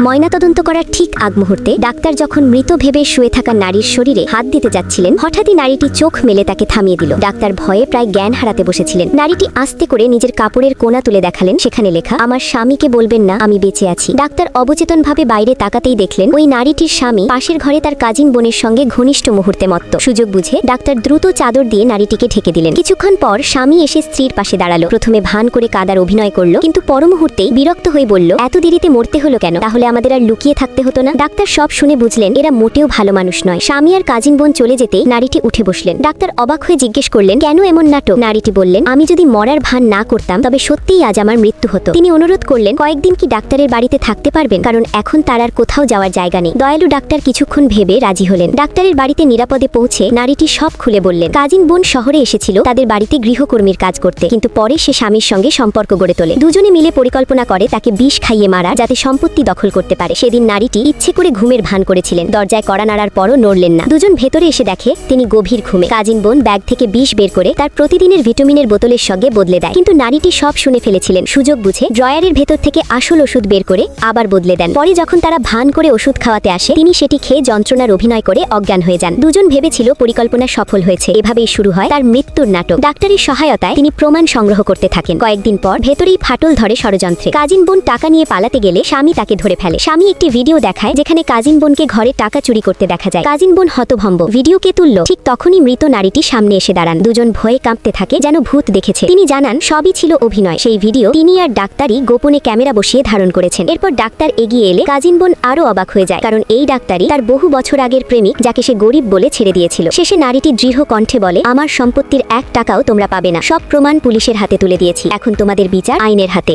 ময়নাতদন্ত করার ঠিক আগ মুহূর্তে ডাক্তার যখন মৃত ভেবে শুয়ে থাকা নারীর শরীরে হাত দিতে যাচ্ছিলেন, হঠাৎই নারীটি চোখ মেলে তাকে থামিয়ে দিল। ডাক্তার ভয়ে প্রায় জ্ঞান হারাতে বসেছিলেন। নারীটি আস্তে করে নিজের কাপড়ের কোনা তুলে দেখালেন, সেখানে লেখা, আমার স্বামীকে বলবেন না আমি বেঁচে আছি। ডাক্তার অবচেতনভাবে বাইরে তাকাতেই দেখলেন ওই নারীটির স্বামী পাশের ঘরে তার কাজিন বোনের সঙ্গে ঘনিষ্ঠ মুহূর্তে মত্ত। সুযোগ বুঝে ডাক্তার দ্রুত চাদর দিয়ে নারীটিকে ঢেকে দিলেন। কিছুক্ষণ পর স্বামী এসে স্ত্রীর পাশে দাঁড়ালো। প্রথমে ভান করে কাদার অভিনয় করলো, কিন্তু পর মুহূর্তেই বিরক্ত হয়ে বলল, এত দেরিতে মরতে হলো কেন? তাহলে আমাদের আর লুকিয়ে থাকতে হতো না? ডাক্তার সব শুনে বুঝলেন এরা মোটেও ভালো মানুষ নয়। স্বামী আর কাজিন বোন চলে যেতেই নারীটি উঠে বসলেন। ডাক্তার অবাক হয়ে জিজ্ঞেস করলেন, কেন এমন নাটক? নারীটি বললেন, আমি যদি মরার ভান না করতাম তবে সত্যিই আজ আমার মৃত্যু হতো। তিনি অনুরোধ করলেন, কয়েকদিন কি ডাক্তারের বাড়িতে থাকতে পারবেন, কারণ এখন তার আর কোথাও যাওয়ার জায়গা নেই। দয়ালু ডাক্তার কিছুক্ষণ ভেবে রাজি হলেন। ডাক্তারের বাড়িতে নিরাপদে পৌঁছে নারীটি সব খুলে বললেন। কাজিন বোন শহরে এসেছিল তাদের বাড়িতে গৃহকর্মীর কাজ করতে, কিন্তু পরে সে স্বামীর সঙ্গে সম্পর্ক গড়ে তোলে। দুজনে মিলে পরিকল্পনা করে তাকে বিষ খাইয়ে মারা, যাতে সম্পত্তি দখল করতে পারে। সেদিন নারীটি ইচ্ছে করে ঘুমের ভান করেছিলেন। দরজায় কড়া নাড়ার পরও নড়লেন না। দুজন ভেতরে এসে দেখে তিনি গভীর ঘুমে। কাজিন বোন ব্যাগ থেকে বিষ বের করে তার প্রতিদিনের ভিটামিনের বোতলের সঙ্গে বদলে দেয়, কিন্তু নারীটি সব শুনে ফেলেছিলেন। সুযোগ বুঝে ড্রয়ারের ভেতর থেকে আসল ওষুধ বের করে আবার বদলে দেন। পরে যখন তারা ভান করে ওষুধ খাওয়াতে আসে, তিনি সেটি খেয়ে যন্ত্রণার অভিনয় করে অজ্ঞান হয়ে যান। দুজন ভেবেছিল পরিকল্পনা সফল হয়েছে। এভাবেই শুরু হয় তার মৃত্যুর নাটক। ডাক্তারের সহায়তায় তিনি প্রমাণ সংগ্রহ করতে থাকেন। কয়েকদিন পর ভেতরেই ফাটল ধরে ষড়যন্ত্রে। কাজিন বোন টাকা নিয়ে পালাতে গেলে স্বামী তাকে ধরে ফেলে। স্বামী একটি ভিডিও দেখায় যেখানে কাজিন বোনকে ঘরে টাকা চুরি করতে দেখা যায়। কাজিন বোন হতভম্ব। ভিডিও কে তুলল? ঠিক তখনই মৃত নারীটি সামনে এসে দাঁড়ান। দুজন ভয়ে কাঁপতে থাকে, যেন ভূত দেখেছে। তিনি জানান সবই ছিল অভিনয়। সেই ভিডিও তিনি আর ডাক্তারই গোপনে ক্যামেরা বসিয়ে ধারণ করেছেন। এরপর ডাক্তার এগিয়ে এলে কাজিন বোন আরো অবাক হয়ে যায়, কারণ এই ডাক্তারই তার বহু বছর আগের প্রেমিক, যাকে সে গরিব বলে ছেড়ে দিয়েছিল। শেষে নারীটি দৃঢ় কণ্ঠে বলে, আমার সম্পত্তির 1 টাকাও তোমরা পাবে না। সব প্রমাণ পুলিশের হাতে তুলে দিয়েছি। এখন তোমাদের বিচার আইনের হাতে।